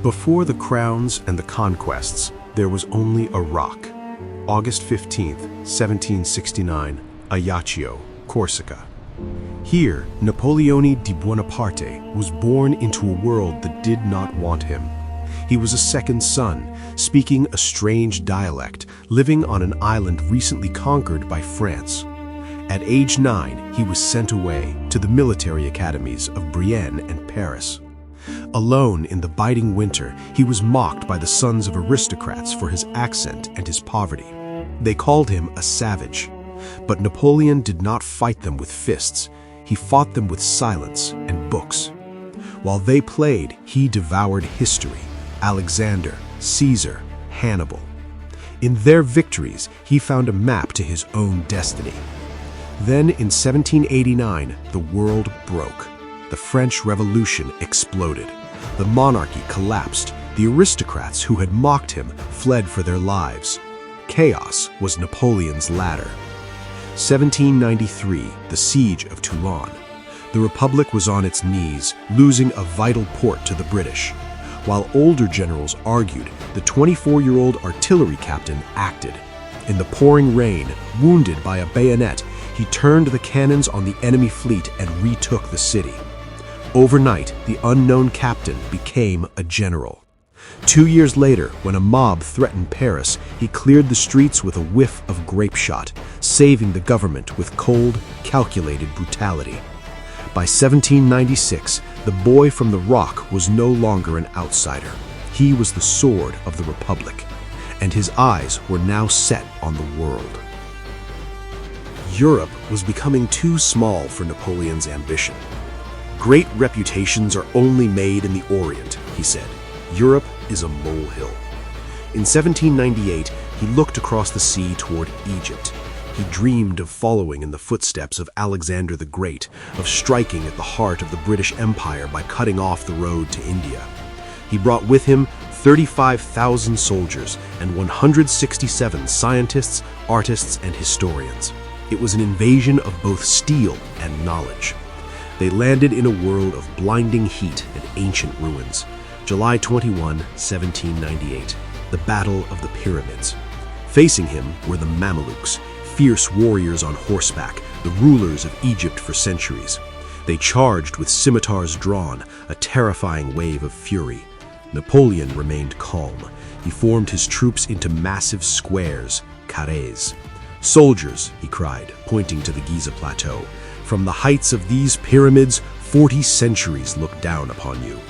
Before the crowns and the conquests, there was only a rock. August 15th, 1769, Ajaccio, Corsica. Here, Napoleon Bonaparte was born into a world that did not want him. He was a second son, speaking a strange dialect, living on an island recently conquered by France. At age 9, he was sent away to the military academies of Brienne and Paris. Alone in the biting winter, he was mocked by the sons of aristocrats for his accent and his poverty. They called him a savage. But Napoleon did not fight them with fists. He fought them with silence and books. While they played, he devoured history, Alexander, Caesar, Hannibal. In their victories, he found a map to his own destiny. Then in 1789, the world broke. The French Revolution exploded. The monarchy collapsed. The aristocrats who had mocked him fled for their lives. Chaos was Napoleon's ladder. 1793, the siege of Toulon. The Republic was on its knees, losing a vital port to the British. While older generals argued, the 24-year-old artillery captain acted. In the pouring rain, wounded by a bayonet, he turned the cannons on the enemy fleet and retook the city. Overnight, the unknown captain became a general. 2 years later, when a mob threatened Paris, he cleared the streets with a whiff of grape shot, saving the government with cold, calculated brutality. By 1796, the boy from the rock was no longer an outsider. He was the sword of the Republic, and his eyes were now set on the world. Europe was becoming too small for Napoleon's ambition. Great reputations are only made in the Orient, he said. Europe is a molehill. In 1798, he looked across the sea toward Egypt. He dreamed of following in the footsteps of Alexander the Great, of striking at the heart of the British Empire by cutting off the road to India. He brought with him 35,000 soldiers and 167 scientists, artists, and historians. It was an invasion of both steel and knowledge. They landed in a world of blinding heat and ancient ruins. July 21, 1798, the Battle of the Pyramids. Facing him were the Mamelukes, fierce warriors on horseback, the rulers of Egypt for centuries. They charged with scimitars drawn, a terrifying wave of fury. Napoleon remained calm. He formed his troops into massive squares, carrés. "Soldiers," he cried, pointing to the Giza Plateau, "from the heights of these pyramids, 40 centuries look down upon you."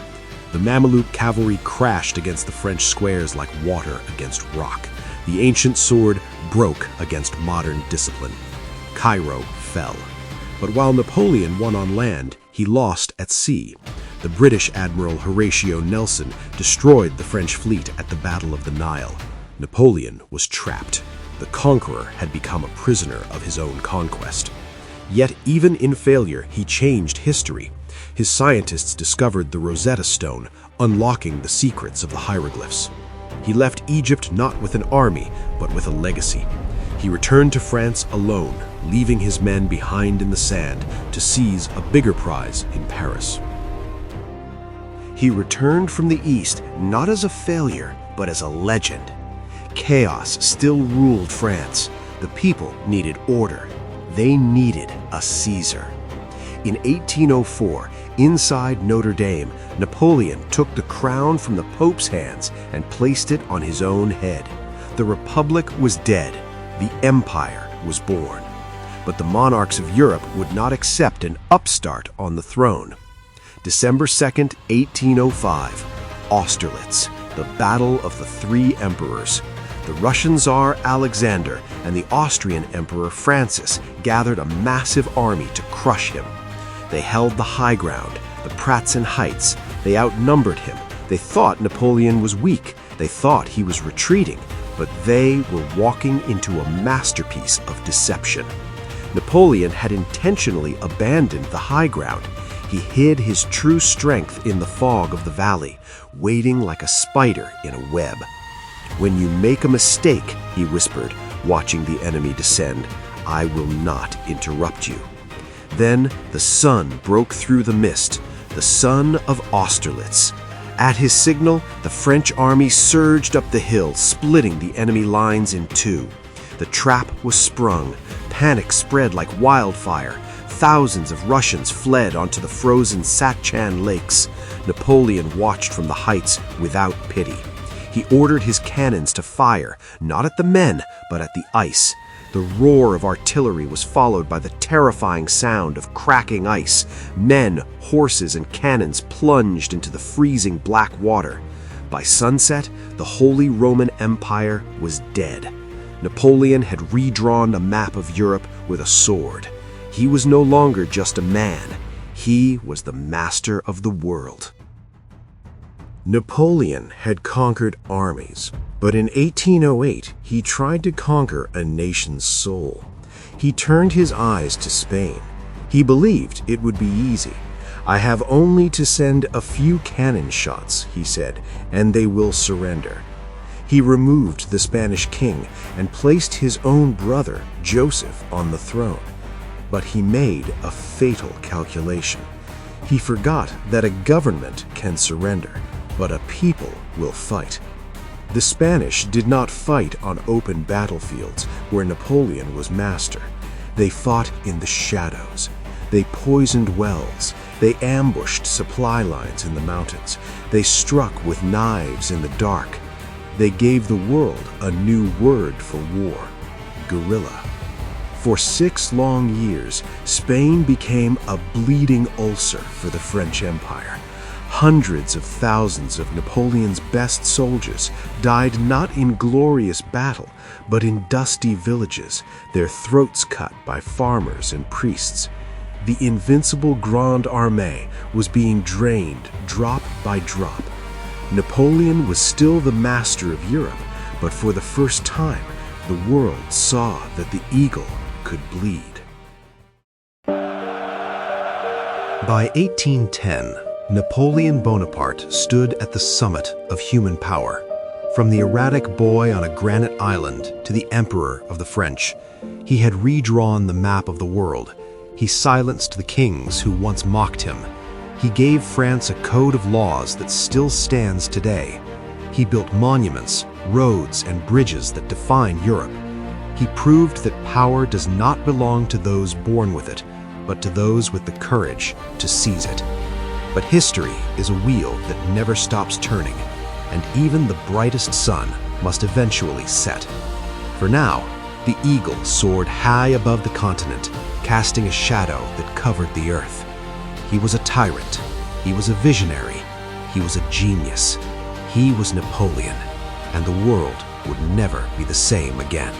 The Mameluke cavalry crashed against the French squares like water against rock. The ancient sword broke against modern discipline. Cairo fell. But while Napoleon won on land, he lost at sea. The British Admiral Horatio Nelson destroyed the French fleet at the Battle of the Nile. Napoleon was trapped. The conqueror had become a prisoner of his own conquest. Yet even in failure, he changed history. His scientists discovered the Rosetta Stone, unlocking the secrets of the hieroglyphs. He left Egypt not with an army, but with a legacy. He returned to France alone, leaving his men behind in the sand to seize a bigger prize in Paris. He returned from the East not as a failure, but as a legend. Chaos still ruled France. The people needed order. They needed a Caesar. In 1804, inside Notre Dame, Napoleon took the crown from the Pope's hands and placed it on his own head. The Republic was dead. The Empire was born. But the monarchs of Europe would not accept an upstart on the throne. December 2nd, 1805, Austerlitz, the Battle of the Three Emperors. The Russian Tsar Alexander and the Austrian Emperor Francis gathered a massive army to crush him. They held the high ground, the Pratzen Heights. They outnumbered him. They thought Napoleon was weak. They thought he was retreating. But they were walking into a masterpiece of deception. Napoleon had intentionally abandoned the high ground. He hid his true strength in the fog of the valley, waiting like a spider in a web. "When you make a mistake," he whispered, watching the enemy descend, "I will not interrupt you." Then the sun broke through the mist, the sun of Austerlitz. At his signal, the French army surged up the hill, splitting the enemy lines in two. The trap was sprung. Panic spread like wildfire. Thousands of Russians fled onto the frozen Satchan lakes. Napoleon watched from the heights without pity. He ordered his cannons to fire, not at the men, but at the ice. The roar of artillery was followed by the terrifying sound of cracking ice. Men, horses, and cannons plunged into the freezing black water. By sunset, the Holy Roman Empire was dead. Napoleon had redrawn a map of Europe with a sword. He was no longer just a man. He was the master of the world. Napoleon had conquered armies, but in 1808 he tried to conquer a nation's soul. He turned his eyes to Spain. He believed it would be easy. "I have only to send a few cannon shots," he said, "and they will surrender." He removed the Spanish king and placed his own brother, Joseph, on the throne. But he made a fatal calculation. He forgot that a government can surrender, but a people will fight. The Spanish did not fight on open battlefields where Napoleon was master. They fought in the shadows. They poisoned wells. They ambushed supply lines in the mountains. They struck with knives in the dark. They gave the world a new word for war: guerrilla. For 6 long years, Spain became a bleeding ulcer for the French Empire. Hundreds of thousands of Napoleon's best soldiers died not in glorious battle, but in dusty villages, their throats cut by farmers and priests. The invincible Grande Armée was being drained drop by drop. Napoleon was still the master of Europe, but for the first time, the world saw that the eagle could bleed. By 1810, Napoleon Bonaparte stood at the summit of human power. From the erratic boy on a granite island to the emperor of the French, he had redrawn the map of the world. He silenced the kings who once mocked him. He gave France a code of laws that still stands today. He built monuments, roads, and bridges that define Europe. He proved that power does not belong to those born with it, but to those with the courage to seize it. But history is a wheel that never stops turning, and even the brightest sun must eventually set. For now, the eagle soared high above the continent, casting a shadow that covered the earth. He was a tyrant. He was a visionary. He was a genius. He was Napoleon, and the world would never be the same again.